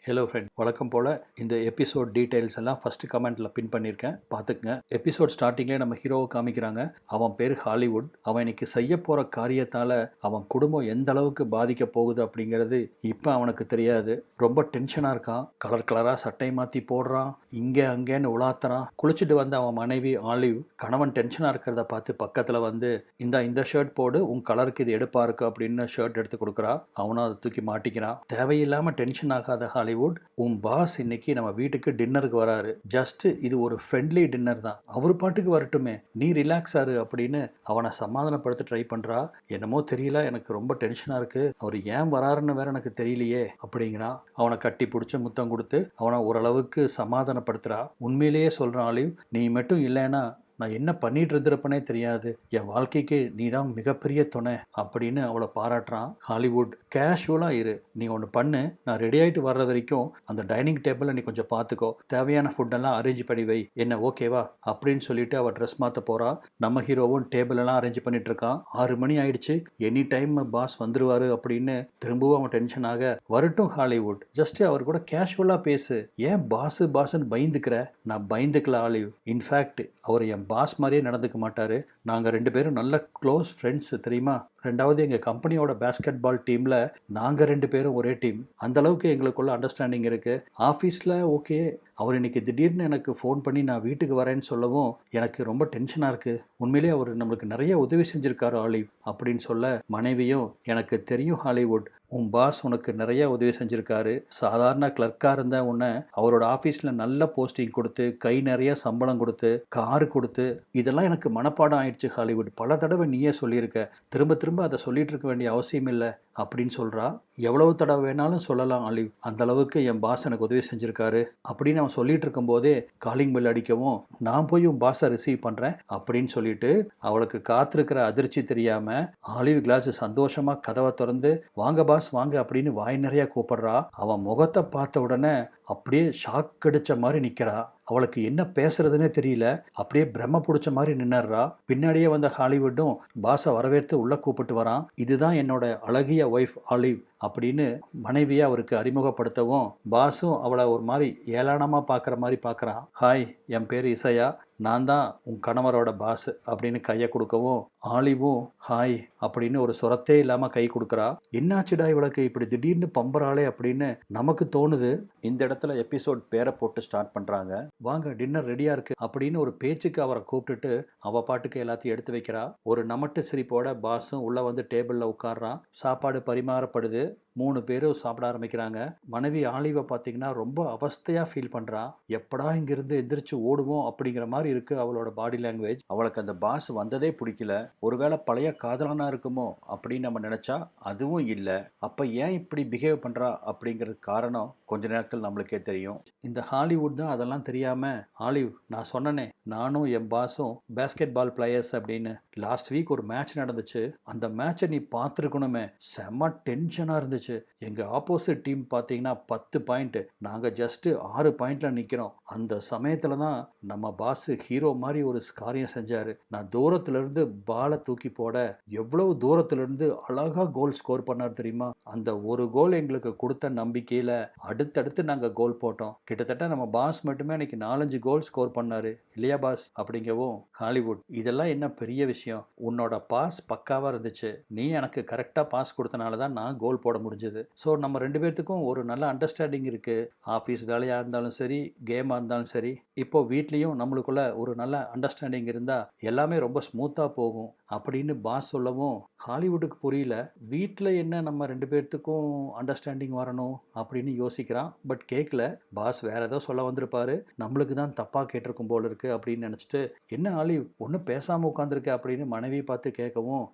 Hello friend, வழக்கம் போல் இந்த episode details எல்லாம் ஃபஸ்ட்டு கமெண்ட்டில் பின் பண்ணியிருக்கேன், பார்த்துக்குங்க. எபிசோட் ஸ்டார்டிங்லேயே நம்ம ஹீரோவை காமிக்கிறாங்க. அவன் பேர் ஹாலிவுட். அவன் இன்னைக்கு செய்ய போகிற காரியத்தால் அவன் குடும்பம் எந்த அளவுக்கு பாதிக்க போகுது அப்படிங்கிறது இப்போ அவனுக்கு தெரியாது. ரொம்ப டென்ஷனாக இருக்கான். கலர் கலராக சட்டை மாற்றி போடுறான், இங்கே அங்கேன்னு உலாத்துறான். குளிச்சுட்டு வந்து அவன் மனைவி ஆலிவ் கணவன் டென்ஷனாக இருக்கிறத பார்த்து பக்கத்தில் வந்து இந்த ஷர்ட் போடு, உன் கலருக்கு இது எடுப்பாக இருக்கு அப்படின்னு ஷர்ட் எடுத்து கொடுக்குறா. அவனும் அதை தூக்கி மாட்டிக்கிறான். தேவையில்லாமல் டென்ஷன் ஆகாத ஹாலிவுட், உன் பாஸ் இன்னைக்கு நம்ம வீட்டுக்கு டின்னருக்கு வராரு. ஜஸ்ட் இது ஒரு ஃப்ரெண்ட்லி டின்னர் தான், அவர் பாட்டுக்கு வரட்டுமே, நீ ரிலாக்ஸ் ஆறு அப்படின்னு அவனை சமாதானப்படுத்த ட்ரை பண்றா. என்னமோ தெரியல, எனக்கு ரொம்ப டென்ஷனா இருக்கு, அவர் ஏன் வராருன்னு வேற எனக்கு தெரியலையே அப்படிங்கிறான். அவனை கட்டி பிடிச்ச முத்தம் கொடுத்து அவனை ஓரளவுக்கு சமாதானப்படுத்துறா. உண்மையிலேயே சொல்றான் ஆலிவ், நீ மட்டும் இல்லைன்னா நான் என்ன பண்ணிட்டு இருந்திருப்பனே தெரியாது, என் வாழ்க்கைக்கு நீ தான் மிகப்பெரிய துணை அப்படின்னு அவளை பாராட்டுறான். ஹாலிவுட், கேஷுவலாக இரு, நீ ஒன்று பண்ணு, நான் ரெடி ஆகிட்டு வர்ற வரைக்கும் அந்த டைனிங் டேபிளில் நீ கொஞ்சம் பார்த்துக்கோ, தேவையான ஃபுட்டெல்லாம் அரேஞ்ச் பண்ணி வை, என்ன ஓகேவா அப்படின்னு சொல்லிட்டு அவள் ட்ரெஸ் மாற்ற போகிறா. நம்ம ஹீரோவும் டேபிள் எல்லாம் அரேஞ்ச் பண்ணிட்டு இருக்கான். 6 மணி ஆயிடுச்சு, எனி டைம் பாஸ் வந்துருவாரு அப்படின்னு திரும்பவும் அவன் டென்ஷன் ஆக, வரட்டும் ஹாலிவுட், ஜஸ்ட் அவர் கூட கேஷுவலாக பேசு, ஏன் பாஸுன்னு பயந்துக்கிற? நான் பயந்துக்கல ஆலிவ், இன்ஃபேக்ட் அவர் என் பாஸ் மாதிரியே நடந்துக்க மாட்டார், நாங்கள் 2 பேரும் நல்ல க்ளோஸ் ஃப்ரெண்ட்ஸு தெரியுமா. ரெண்டாவது, எங்கள் கம்பெனியோட பேஸ்கெட் பால் டீமில் நாங்கள் 2 பேரும் ஒரே டீம், அந்தளவுக்கு எங்களுக்குள்ள அண்டர்ஸ்டாண்டிங் இருக்குது. ஆஃபீஸில் ஓகே, அவர் இன்னைக்கு திடீர்னு எனக்கு ஃபோன் பண்ணி நான் வீட்டுக்கு வரேன்னு சொல்லவும் எனக்கு ரொம்ப டென்ஷனாக இருக்குது. உண்மையிலே அவர் நம்மளுக்கு நிறைய உதவி செஞ்சுருக்காரு ஆலிவ் அப்படின்னு சொல்ல, மனைவியும் எனக்கு தெரியும் ஹாலிவுட், உன் பாஸ் உனக்கு நிறைய உதவி செஞ்சுருக்காரு, சாதாரண கிளர்க்காக இருந்த உன்னை அவரோட ஆஃபீஸில் நல்ல போஸ்டிங் கொடுத்து கை நிறைய சம்பளம் கொடுத்து காரு கொடுத்து இதெல்லாம் எனக்கு மனப்பாடம் ஆயிடுச்சு ஹாலிவுட், பல தடவை நீயே சொல்லியிருக்க, திரும்ப திரும்ப அதை சொல்லிட்டு இருக்க வேண்டிய அவசியம் இல்லை அப்படின்னு சொல்கிறா. எவ்வளவு தடவை வேணாலும் சொல்லலாம் ஆலிவ், அந்த அளவுக்கு என் பாஸ் எனக்கு உதவி செஞ்சுருக்காரு அப்படின்னு அவன் சொல்லிட்டு இருக்கும்போதே காலிங் பெல் அடிக்கவும், நான் போய் உன் பாஸை ரிசீவ் பண்ணுறேன் அப்படின்னு சொல்லிட்டு அவளுக்கு காத்திருக்கிற அதிர்ச்சி தெரியாமல் ஆலிவ் கிளாஸ் சந்தோஷமாக கதவை திறந்து, வாங்க பாஸ் வாங்க அப்படின்னு வாய் நிறையா கூப்பிடுறா. அவன் முகத்தை பார்த்த உடனே அப்படியே ஷாக் அடிச்ச மாதிரி நிற்கிறா. அவளுக்கு என்ன பேசுறதுன்னே தெரியல, அப்படியே பிரம்ம பிடிச்ச மாதிரி நின்னுறா. பின்னாடியே வந்த ஹாலிவுட்டும் பாஸை வரவேற்று உள்ள கூப்பிட்டு வரான். இதுதான் என்னோட அழகிய ஒய்ஃப் ஆலிவ் அப்படின்னு மனைவியை அவருக்கு அறிமுகப்படுத்தவும், பாஸும் அவளை ஒரு மாதிரி ஏளனமாக பார்க்குற மாதிரி பார்க்குறான். ஹாய், என் பேர் இசையா, நான் தான் உன் கணவரோட பாஸ் அப்படின்னு கையை கொடுக்கவும், ஆலிவும் ஹாய் அப்படின்னு ஒரு சொரத்தே இல்லாமல் கை கொடுக்குறா. என்னாச்சுடா இவளுக்கு இப்படி திடீர்னு பம்பராளே அப்படின்னு நமக்கு தோணுது. இந்த இடத்துல எபிசோட் பேரை போட்டு ஸ்டார்ட் பண்ணுறாங்க. வாங்க டின்னர் ரெடியாக இருக்கு அப்படின்னு ஒரு பேச்சுக்கு அவரை கூப்பிட்டுட்டு அவள் பாட்டுக்கு எல்லாத்தையும் எடுத்து வைக்கிறா. ஒரு நமட்டு சிரிப்போட பாஸும் உள்ளே வந்து டேபிளில் உட்கார்றான். சாப்பாடு பரிமாறப்படுது. 3 பேரும் சாப்பிட ஆரம்பிக்கிறாங்க. மனைவி ஆலிவை பார்த்தீங்கன்னா ரொம்ப அவஸ்தையாக ஃபீல் பண்ணுறா. எப்படா இங்கிருந்து எந்திரிச்சு ஓடுவோம் அப்படிங்கிற மாதிரி இருக்குது அவளோட பாடி லாங்குவேஜ். அவளுக்கு அந்த பாஸ் வந்ததே பிடிக்கல. ஒருவேளை பழைய காதலனா இருக்குமோ அப்படின்னு நம்ம நினச்சா அதுவும் இல்லை. அப்போ ஏன் இப்படி பிஹேவ் பண்ணுறா அப்படிங்கிறது காரணம் கொஞ்ச நேரத்தில் நம்மளுக்கே தெரியும். இந்த ஹாலிவுட் தான் அதெல்லாம் தெரியாமல், ஆலிவ் நான் சொன்னனே நானும் என் பாஸும் பேஸ்கெட் பால் பிளேயர்ஸ் அப்படின்னு, லாஸ்ட் வீக் ஒரு மேட்ச் நடந்துச்சு, அந்த மேட்சை நீ பார்த்துருக்கணுமே, செம்ம டென்ஷனாக இருந்துச்சு. எங்கள் ஆப்போசிட் டீம் பார்த்தீங்கன்னா 10 பாயிண்ட், நாங்கள் ஜஸ்ட்டு 6 பாயிண்டில் நிற்கிறோம். அந்த சமயத்தில் தான் நம்ம பாஸ் ஹீரோ மாதிரி ஒரு காரியம் செஞ்சார். நான் தூரத்துலேருந்து பாலை தூக்கி போட எவ்வளவு தூரத்துலேருந்து அழகாக கோல் ஸ்கோர் பண்ணார் தெரியுமா. அந்த ஒரு கோல் எங்களுக்கு கொடுத்த நம்பிக்கையில் அடுத்தடுத்து நாங்கள் கோல் போட்டோம். கிட்டத்தட்ட நம்ம பாஸ் மட்டுமே அன்னைக்கு 4-5 கோல் ஸ்கோர் பண்ணார் இல்லையா பாஸ் அப்படிங்கவும், ஹாலிவுட் இதெல்லாம் என்ன பெரிய விஷயம், உன்னோட பாஸ் பக்காவாக இருந்துச்சு, நீ எனக்கு கரெக்டாக பாஸ் கொடுத்தனால தான் நான் கோல் போட முடிஞ்சது. ஸோ நம்ம 2 பேர்த்துக்கும் ஒரு நல்ல அண்டர்ஸ்டாண்டிங் இருக்குது. ஆஃபீஸ் வேலையாக இருந்தாலும் சரி, கேமாக இருந்தாலும் சரி, இப்போ வீட்லேயும் நம்மளுக்குள்ள ஒரு நல்ல அண்டர்ஸ்டாண்டிங் இருந்தால் எல்லாமே ரொம்ப ஸ்மூத்தாக போகும் அப்படின்னு பாஸ் சொல்லவும், ஹாலிவுட்டுக்கு புரியல, வீட்டில் என்ன நம்ம 2 பேர்த்துக்கும் அண்டர்ஸ்டாண்டிங் வரணும் அப்படின்னு யோசிக்கிறான். பட் கேட்கல. பாஸ் வேற ஏதோ சொல்ல வந்திருப்பாரு, நம்மளுக்கு தான் தப்பாக கேட்டிருக்கும் போல இருக்கு அப்படின்னு நினச்சிட்டு, என்ன ஆலிவ் ஒன்றும் பேசாமல் உட்காந்துருக்க அப்படின்னு மனைவி பார்த்து கேட்கவும்,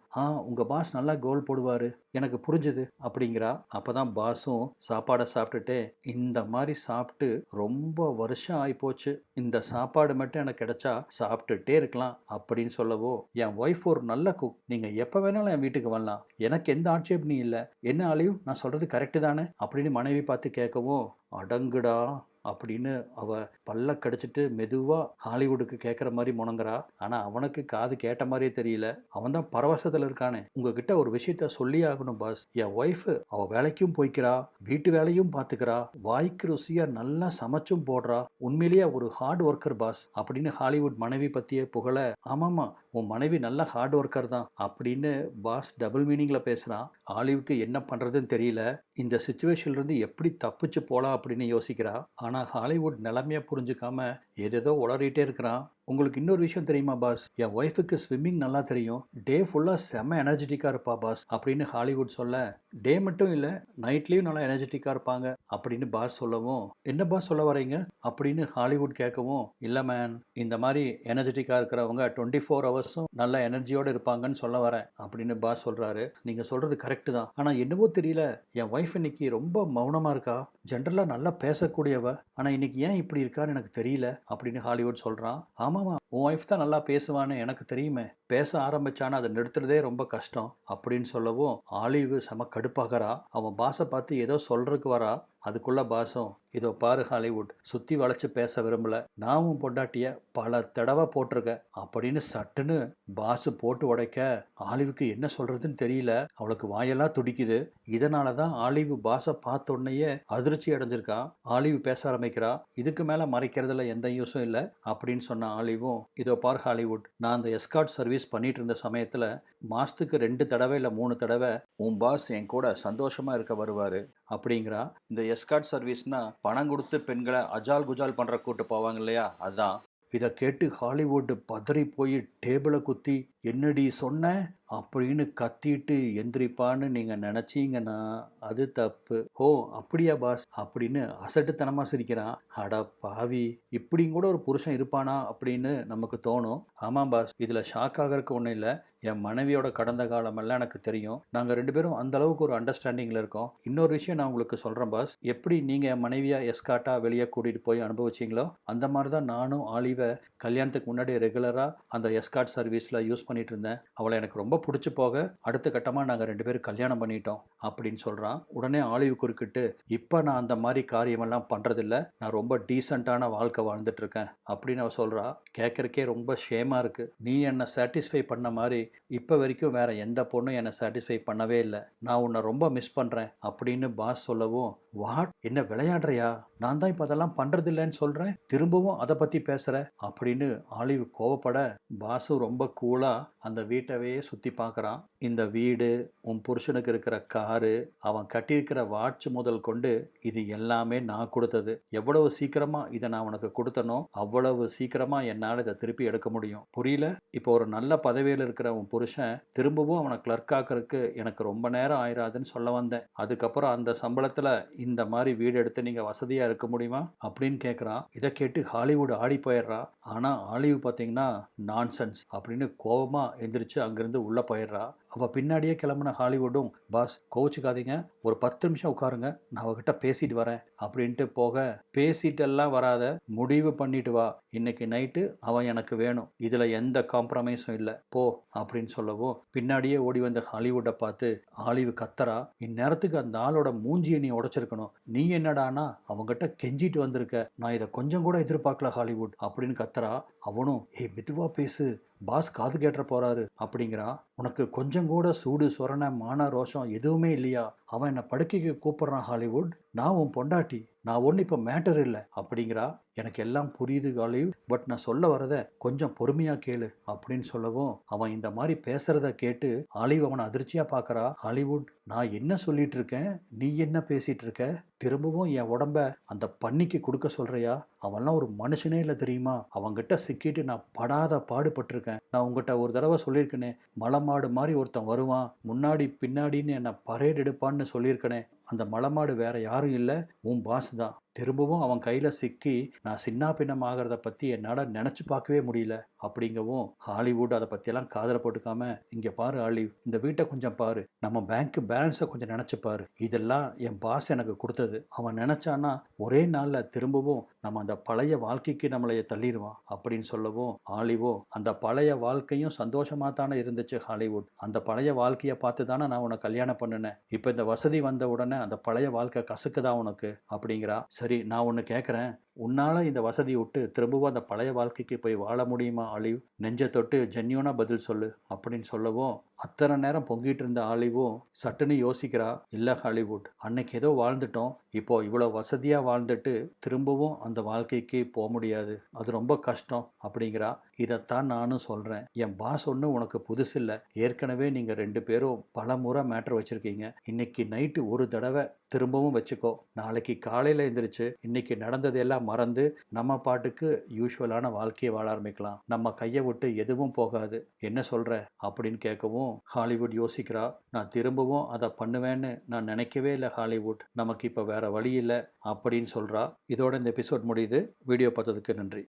உங்கள் பாஸ் நல்லா கோல் போடுவார், எனக்கு புரிஞ்சுது அப்படிங்கிறா. அப்போ தான் பாஸும் சாப்பாடை சாப்பிட்டுட்டு, இந்த மாதிரி சாப்பிட்டு ரொம்ப வருஷம் ஆகிப்போச்சு, இந்த சாப்பாடு மட்டும் எனக்கு கிடைச்சா சாப்பிட்டுட்டே இருக்கலாம் அப்படின்னு சொல்லவோ, என் ஒய்ஃப் ஒரு நல்ல குக், நீங்கள் எப்போ வேணாலும் என் வீட்டுக்கு வரலாம், எனக்கு எந்த ஆட்சேபனையும் இல்லை, என்ன ஆலிவ் நான் சொல்கிறது கரெக்டு தானே அப்படின்னு மனைவி பார்த்து கேட்கவும், அடங்குடா அப்படின்னு அவ பல்ல கடிச்சிட்டு மெதுவா ஹாலிவுட்டுக்கு கேட்குற மாதிரி முணங்குறா. ஆனா அவனுக்கு காது கேட்ட மாதிரியே தெரியல. அவன் தான் பரவசத்துல இருக்கானே. உங்ககிட்ட ஒரு விஷயத்த சொல்லியே ஆகணும் பாஸ். என் ஒய்ஃப் அவ வேலைக்கும் போய்க்கிறா, வீட்டு வேலையும் பார்த்துக்கிறா, வாய்க்கு ருசியா நல்லா சமைச்சும் போடுறா. உண்மையிலேயே ஒரு ஹார்ட் ஒர்க்கர் பாஸ் அப்படின்னு ஹாலிவுட் மனைவி பத்தியே புகழ. ஆமாமா, உன் மனைவி நல்ல ஹார்ட் ஒர்க்கர் தான் அப்படின்னு பாஸ் டபுள் மீனிங்ல பேசுறான். ஆலிவுக்கு என்ன பண்றதுன்னு தெரியல. இந்த சுச்சுவேஷன்ல இருந்து எப்படி தப்பிச்சு போலாம் அப்படின்னு யோசிக்கிறா. ஆனா ஹாலிவுட் நிலைமைய புரிஞ்சுக்காம ஏதேதோ உளறிட்டே இருக்கிறான். உங்களுக்கு இன்னொரு விஷயம் தெரியுமா பாஸ்? என் ஒய்ஃபுக்கு ஸ்விம்மிங் நல்லா தெரியும். டே ஃபுல்லாக செம்ம எனர்ஜெட்டிக்காக இருப்பா பாஸ் அப்படின்னு ஹாலிவுட் சொல்ல, டே மட்டும் இல்லை நைட்லேயும் நல்லா எனர்ஜெட்டிக்காக இருப்பாங்க அப்படின்னு பாஸ் சொல்லவும், என்ன பாஸ் சொல்ல வரீங்க அப்படின்னு ஹாலிவுட் கேட்கவும், இல்லை மேன், இந்த மாதிரி எனர்ஜெட்டிக்காக இருக்கிறவங்க 24 ஹவர்ஸும் நல்ல எனர்ஜியோடு இருப்பாங்கன்னு சொல்ல வரேன் அப்படின்னு பாஸ் சொல்கிறாரு. நீங்கள் சொல்கிறது கரெக்டு தான். ஆனால் என்னவோ தெரியல, என் ஒய்ஃப் இன்னைக்கு ரொம்ப மௌனமாக இருக்கா. ஜென்ரலாக நல்லா பேசக்கூடியவ, ஆனால் இன்னைக்கு ஏன் இப்படி இருக்கான்னு எனக்கு தெரியல அப்படின்னு ஹாலிவுட் சொல்கிறான். ஆமாமா, உன் ஒய்ஃப் தான் நல்லா பேசுவான்னு எனக்கு தெரியுமே. பேச ஆரம்பிச்சானா அதை நிறுத்துறதே ரொம்ப கஷ்டம் அப்படின்னு சொல்லவும் ஆலிவு செம கடுப்பாகிறா. அவன் பாஸை பார்த்து ஏதோ சொல்றதுக்கு வரா. அதுக்குள்ள பாஸும், இதோ பாரு ஹாலிவுட், சுத்தி வளைச்சு பேச விரும்பல, நான் உன் பொண்டாட்டிய பல தடவை போட்டிருக்கேன் அப்படின்னு சட்டுன்னு பாஸ் போட்டு உடைக்க ஆலிவுக்கு என்ன சொல்றதுன்னு தெரியல. அவளுக்கு வாயெல்லாம் துடிக்குது. இதனால தான் ஆலிவு பாஸை பார்த்த உடனேயே அதிர்ச்சி அடைஞ்சிருக்கான். ஆலிவு பேச ஆரம்பிக்கிறா. இதுக்கு மேல மறைக்கிறதுல எந்த யூஸும் இல்லை அப்படின்னு சொன்ன ஆலிவும், இதோ பார் ஹாலிவுட், நான் அந்த எஸ்கார்ட் சர்வீஸ் பண்ணிட்டு இருந்த சமயத்துல மாசத்துக்கு 2 தடவை இல்லை 3 தடவை உன் பாஸ் என் கூட சந்தோஷமா இருக்க வருவாரு அப்படிங்கிறா. இந்த எஸ்கார்ட் சர்வீஸ்னா பணம் கொடுத்து பெண்களை அஜால் குஜால் பண்ற கூட்டு போவாங்க இல்லையா, அதுதான். இதை கேட்டு ஹாலிவுட் பதறி போய் டேபிளை குத்தி, என்னடி சொன்ன அப்படின்னு கத்திட்டு எந்திரிப்பான்னு நீங்க நினைச்சீங்கன்னா அது தப்பு. ஓ அப்படியா பாஸ் அப்படின்னு அசட்டுத்தனமா சிரிக்கிறான். அட பாவி, இப்படியும் கூட ஒரு புருஷன் இருப்பானா அப்படின்னு நமக்கு தோணும். ஆமாம் பாஸ், இதுல ஷாக் ஆகிறதுக்கு ஒன்றும் இல்லை. என் மனைவியோட கடந்த காலமெல்லாம் எனக்கு தெரியும். நாங்கள் 2 பேரும் அந்த அளவுக்கு ஒரு அண்டர்ஸ்டாண்டிங்கில் இருக்கோம். இன்னொரு விஷயம் நான் உங்களுக்கு சொல்கிறேன் பாஸ். எப்படி நீங்கள் என் மனைவியா எஸ்காட்டாக வெளியே கூட்டிகிட்டு போய் அனுபவிச்சிங்களோ அந்த மாதிரி தான் நானும் ஆலிவை கல்யாணத்துக்கு முன்னாடி ரெகுலராக அந்த எஸ்காட் சர்வீஸில் யூஸ் பண்ணிட்டு இருந்தேன். அவளை எனக்கு ரொம்ப பிடிச்சி போக அடுத்த கட்டமாக நாங்கள் 2 பேரும் கல்யாணம் பண்ணிட்டோம் அப்படின்னு சொல்கிறான். உடனே ஆலிவு குறுக்கிட்டு, இப்போ நான் அந்த மாதிரி காரியமெல்லாம் பண்ணுறதில்ல, நான் ரொம்ப டீசெண்டான வாழ்க்கை வாழ்ந்துட்டு இருக்கேன் அப்படின்னு அவ சொல்கிறா. கேட்குறக்கே ரொம்ப ஷேமாக இருக்குது. நீ என்னை சாட்டிஸ்ஃபை பண்ண மாதிரி இப்போ வரைக்கும் வேற எந்த பொண்ணும் என்னை சாட்டிஸ்ஃபை பண்ணவே இல்லை. நான் உன்னை ரொம்ப மிஸ் பண்ணுறேன் அப்படின்னு பாஸ் சொல்லவும், வாட், என்ன விளையாடுறியா? நான் தான் இப்போ அதெல்லாம் பண்ணுறது இல்லைன்னு சொல்கிறேன், திரும்பவும் அதை பற்றி பேசுகிற அப்படின்னு ஆலிவு கோவப்பட, பாஸு ரொம்ப கூலாக அந்த வீட்டவே சுற்றி பார்க்குறான். இந்த வீடு, உன் புருஷனுக்கு இருக்கிற காரு, அவன் கட்டியிருக்கிற வாட்ச் முதல் கொண்டு இது எல்லாமே நான் கொடுத்தது. எவ்வளவு சீக்கிரமாக இதை நான் உனக்கு கொடுத்தனோ அவ்வளவு சீக்கிரமாக என்னால் இதை திருப்பி எடுக்க முடியும். புரியல? இப்போ ஒரு நல்ல பதவியில் இருக்கிற உன் புருஷன் திரும்பவும் அவனை கிளர்க் ஆக்கிறதுக்கு எனக்கு ரொம்ப நேரம் ஆயிராதுன்னு சொல்ல வந்தேன். அதுக்கப்புறம் அந்த சம்பளத்தில் இந்த மாதிரி வீடு எடுத்து நீங்கள் வசதியாக இருக்க முடியுமா அப்படின்னு கேட்குறான். இதை கேட்டு ஹாலிவுட் ஆடி போயிடுறா. ஆனால் ஆலிவு பார்த்தீங்கன்னா நான்சென்ஸ் அப்படின்னு கோபமாக எந்திரிச்சு அங்கேருந்து உள்ளே போயிடுறா. அவள் பின்னாடியே கிளம்புன ஹாலிவுட்டும், பாஸ் கோவிச்சுக்காதீங்க, ஒரு 10 நிமிஷம் உட்காருங்க, நான் அவகிட்ட பேசிட்டு வரேன் அப்படின்ட்டு போக, பேசிட்டெல்லாம் வராத, முடிவு பண்ணிட்டு வா, இன்னைக்கு நைட்டு அவன் எனக்கு வேணும், இதில் எந்த காம்ப்ரமைஸும் இல்லை, போ அப்படின்னு சொல்லவும் பின்னாடியே ஓடி வந்த ஹாலிவுட்டை பார்த்து ஆலிவு கத்தரா, இந்நேரத்துக்கு அந்த ஆளோட மூஞ்சியை நீ உடைச்சிருக்கணும், நீ என்னடானா அவங்ககிட்ட கெஞ்சிட்டு வந்திருக்க, நான் இதை கொஞ்சம் கூட எதிர்பார்க்கல ஹாலிவுட் அப்படின்னு கத்தரா. அவனும், ஏ மெதுவா பேசு, பாஸ் காது கேட்டுற போறாரு அப்படிங்கிறா. உனக்கு கொஞ்சம் கூட சூடு சொரண மான ரோஷம் எதுவுமே இல்லையா? அவன் என்னை படுக்கைக்கு கூப்பிடுறான் ஹாலிவுட், நான் உன் பொண்டாட்டி, நான் ஒன்றும் இப்போ மேட்டர் இல்லை அப்படிங்கிறா. எனக்கு எல்லாம் புரியுது ஹாலிவுட், பட் நான் சொல்ல வரதை கொஞ்சம் பொறுமையாக கேளு அப்படின்னு சொல்லவும், அவன் இந்த மாதிரி பேசுறத கேட்டு ஆலிவ் அவனை அதிர்ச்சியாக பார்க்குறா. ஹாலிவுட், நான் என்ன சொல்லிட்டு இருக்கேன், நீ என்ன பேசிட்டு இருக்க, திரும்பவும் என் உடம்ப அந்த பன்னிக்கு கொடுக்க சொல்றியா? அவன்லாம் ஒரு மனுஷனே இல்லை தெரியுமா? அவங்கிட்ட சிக்கிட்டு நான் படாத பாடுபட்டிருக்கேன். நான் உங்ககிட்ட ஒரு தடவை சொல்லியிருக்கேனே, மலமாடு மாதிரி ஒருத்தன் வருவான், முன்னாடி பின்னாடின்னு என்னை பரேட் எடுப்பான்னு சொல்லியிருக்கனே, அந்த மலமாடு வேற யாரும் இல்லை, உன் பாஸ் தான். திரும்பவும் அவன் கையில் சிக்கி நான் சின்ன பின்னம் ஆகிறத பற்றி என்னால் நினச்சி பார்க்கவே முடியல அப்படிங்கவும், ஹாலிவுட் அதை பற்றியெல்லாம் காதில் போட்டுக்காம, இங்கே பாரு ஆலிவ், இந்த வீட்டை கொஞ்சம் பாரு, நம்ம பேங்க் பேலன்ஸை கொஞ்சம் நினச்சி பாரு, இதெல்லாம் என் பாஸ் எனக்கு கொடுத்தது. அவன் நினச்சானா ஒரே நாளில் திரும்பவும் நம்ம அந்த பழைய வாழ்க்கைக்கு நம்மளைய தள்ளிடுவான் அப்படின்னு சொல்லவும், ஆலிவோ, அந்த பழைய வாழ்க்கையும் சந்தோஷமாக தானே இருந்துச்சு ஹாலிவுட், அந்த பழைய வாழ்க்கையை பார்த்து தானே நான் உன்னை கல்யாணம் பண்ணினேன், இப்போ இந்த வசதி வந்த உடனே அந்த பழைய வாழ்க்கை கசக்குதா உனக்கு அப்படிங்கிறா. சரி நான் ஒன்று கேட்குறேன், உன்னால் இந்த வசதி விட்டு திரும்பவும் அந்த பழைய வாழ்க்கைக்கு போய் வாழ முடியுமா ஆலிவ்? நெஞ்சை தொட்டு ஜென்யூனாக பதில் சொல்லு அப்படின்னு சொல்லவும் அத்தனை நேரம் பொங்கிட்டு இருந்த ஆலிவும் சட்டுன்னு யோசிக்கிறா. இல்லை ஹாலிவுட், அன்னைக்கு ஏதோ வாழ்ந்துட்டோம், இப்போ இவ்வளோ வசதியாக வாழ்ந்துட்டு திரும்பவும் அந்த வாழ்க்கைக்கு போக முடியாது, அது ரொம்ப கஷ்டம் அப்படிங்கிறா. இதைத்தான் நானும் சொல்கிறேன். என் பாஸ் ஒன்றும் உனக்கு புதுசு இல்லை, ஏற்கனவே நீங்கள் 2 பேரும் பல முறை மேட்ரு வச்சுருக்கீங்க. இன்னைக்கு நைட்டு ஒரு தடவை திரும்பவும் வச்சுக்கோ, நாளைக்கு காலையில் எழுந்திரிச்சு இன்னைக்கு நடந்ததெல்லாம் மறந்து நம்ம பாட்டுக்கு யூஸ்வலான வாழ்க்கையை வாழ ஆரம்பிக்கலாம். நம்ம கையை விட்டு எதுவும் போகாது, என்ன சொல்கிற அப்படின்னு கேட்கவும் ஹாலிவுட் யோசிக்கிறா. நான் திரும்பவும் அதை பண்ணுவேன்னு நான் நினைக்கவே இல்லை ஹாலிவுட், நமக்கு இப்போ வேற வழி இல்லை அப்படின்னு சொல்கிறா. இதோட இந்த எபிசோட் முடியுது. வீடியோ பார்த்ததுக்கு நன்றி.